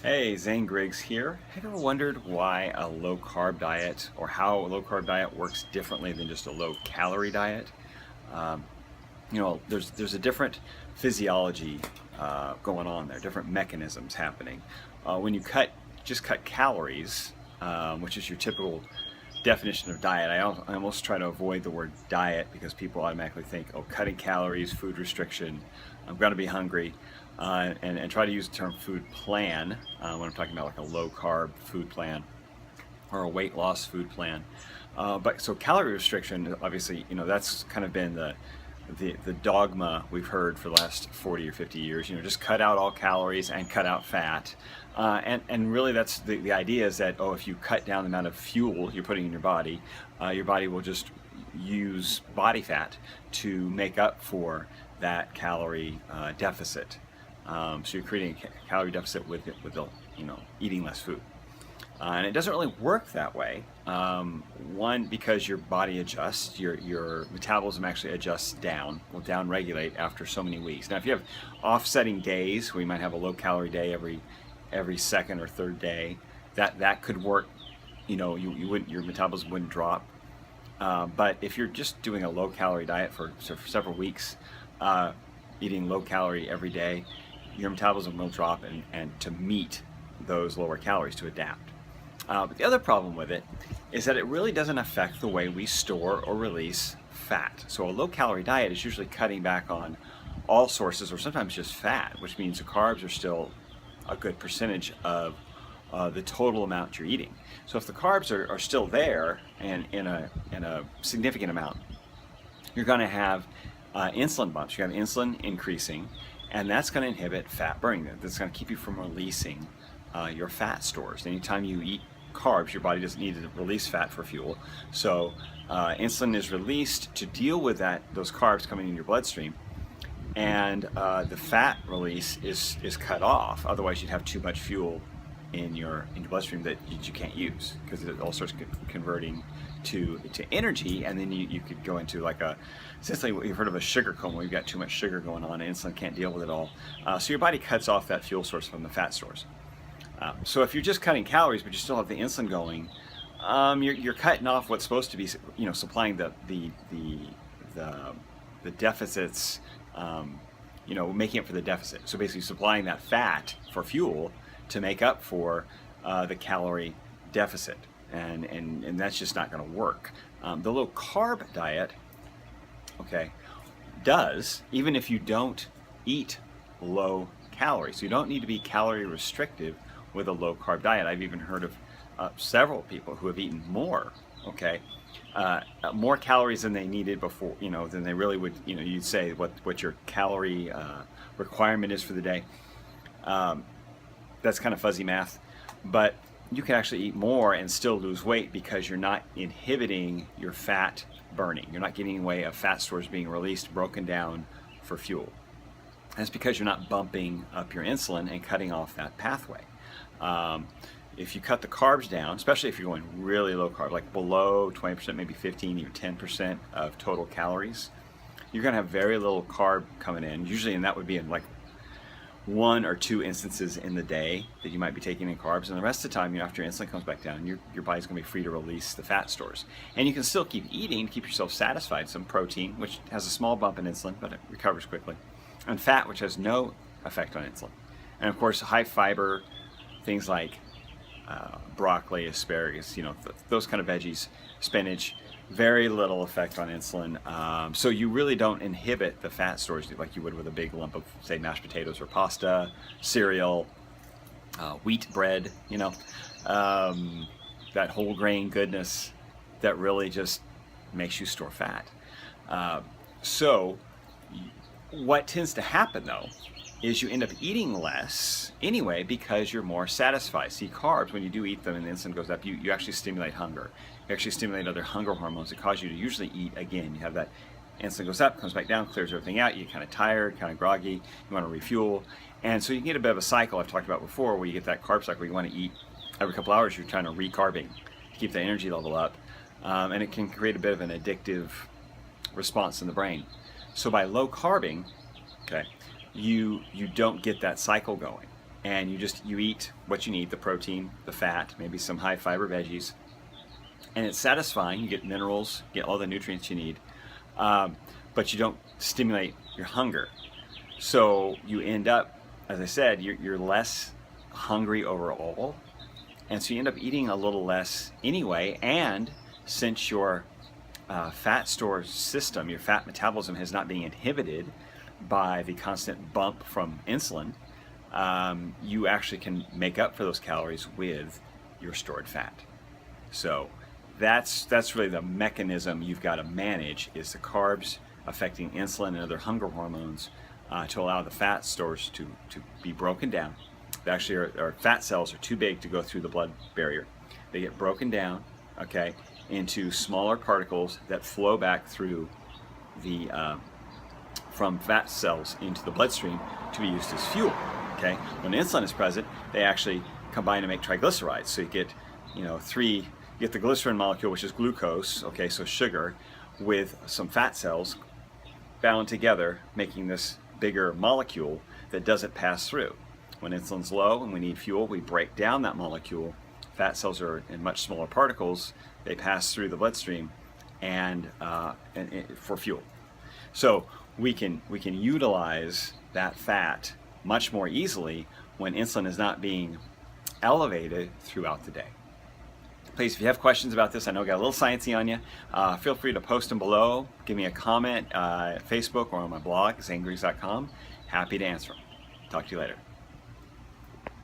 Hey, Zane Griggs here. Have you ever wondered why a low carb diet or how a low carb diet works differently than just a low calorie diet? Um, there's a different physiology going on there, different mechanisms happening. When you just cut calories, which is your typical definition of diet. I almost try to avoid the word diet because people automatically think, oh, cutting calories, food restriction, I'm going to be hungry, and try to use the term food plan when I'm talking about like a low carb food plan or a weight loss food plan. But so calorie restriction, obviously, that's kind of been the dogma we've heard for the last 40 or 50 years. Just cut out all calories and cut out fat. And really that's the idea is that, oh, if you cut down the amount of fuel you're putting in your body will just use body fat to make up for that calorie deficit. So you're creating a calorie deficit with eating less food. And it doesn't really work that way. One, because your body adjusts, your metabolism actually adjusts down, will down regulate after so many weeks. Now, if you have offsetting days, where you might have a low calorie day every second or third day, that could work. You wouldn't, your metabolism wouldn't drop. But if you're just doing a low calorie diet for several weeks, eating low calorie every day, your metabolism will drop and to meet those lower calories, to adapt. But the other problem with it is that it really doesn't affect the way we store or release fat. So a low calorie diet is usually cutting back on all sources or sometimes just fat, which means the carbs are still a good percentage of the total amount you're eating. So if the carbs are still there and in a significant amount, you're going to have insulin bumps. You have insulin increasing, and that's going to inhibit fat burning. That's going to keep you from releasing your fat stores. Anytime you eat carbs, your body doesn't need to release fat for fuel. So insulin is released to deal with those carbs coming in your bloodstream, and the fat release is cut off. Otherwise, you'd have too much fuel in your bloodstream that you can't use, because it all starts converting to energy, and then you could go into essentially what you've heard of a sugar coma, where you've got too much sugar going on and insulin can't deal with it all. So your body cuts off that fuel source from the fat stores. So if you're just cutting calories but you still have the insulin going, you're cutting off what's supposed to be supplying the deficits, making up for the deficit. So basically supplying that fat for fuel to make up for the calorie deficit, and that's just not going to work. The low carb diet, does, even if you don't eat low calories. So you don't need to be calorie restrictive with a low carb diet. I've even heard of several people who have eaten more, more calories than they needed before, than they really would, you'd say what your calorie requirement is for the day. That's kind of fuzzy math, but you can actually eat more and still lose weight because you're not inhibiting your fat burning. You're not getting in the way of fat stores being released, broken down for fuel. That's because you're not bumping up your insulin and cutting off that pathway. If you cut the carbs down, especially if you're going really low carb, like below 20%, maybe 15, even 10% of total calories, you're going to have very little carb coming in, usually, and that would be in like 1 or 2 instances in the day that you might be taking in carbs, and the rest of the time, after your insulin comes back down, your body's going to be free to release the fat stores. And you can still keep eating, keep yourself satisfied, some protein, which has a small bump in insulin, but it recovers quickly, and fat, which has no effect on insulin. And of course, high fiber, things like broccoli, asparagus, those kind of veggies, spinach, very little effect on insulin. So you really don't inhibit the fat stores like you would with a big lump of, say, mashed potatoes or pasta, cereal, wheat bread, that whole grain goodness that really just makes you store fat. So what tends to happen, though, is you end up eating less anyway because you're more satisfied. See, carbs, when you do eat them and the insulin goes up, you actually stimulate hunger. You actually stimulate other hunger hormones that cause you to usually eat again. You have that insulin goes up, comes back down, clears everything out, you're kind of tired, kind of groggy, you want to refuel. And so you can get a bit of a cycle I've talked about before, where you get that carb cycle where you want to eat every couple hours, you're trying to recarbing to keep the energy level up. And it can create a bit of an addictive response in the brain. So by low carbing, you don't get that cycle going. and you eat what you need, the protein, the fat, maybe some high fiber veggies, and it's satisfying. You get minerals, get all the nutrients you need, but you don't stimulate your hunger. So you end up, as I said, you're less hungry overall, and so you end up eating a little less anyway. And since your fat store system, your fat metabolism has not been inhibited by the constant bump from insulin, you actually can make up for those calories with your stored fat. So that's really the mechanism you've got to manage, is the carbs affecting insulin and other hunger hormones to allow the fat stores to be broken down. Actually, our fat cells are too big to go through the blood barrier. They get broken down, okay, into smaller particles that flow back through the from fat cells into the bloodstream to be used as fuel. Okay, when insulin is present, they actually combine to make triglycerides. So you get, you get the glycerin molecule, which is glucose, okay, so sugar, with some fat cells bound together, making this bigger molecule that doesn't pass through. When insulin's low and we need fuel, we break down that molecule. Fat cells are in much smaller particles. They pass through the bloodstream and for fuel. So we can utilize that fat much more easily when insulin is not being elevated throughout the day. Please, if you have questions about this, I know I got a little sciencey on you, feel free to post them below. Give me a comment at Facebook or on my blog, zanegrease.com. Happy to answer them. Talk to you later.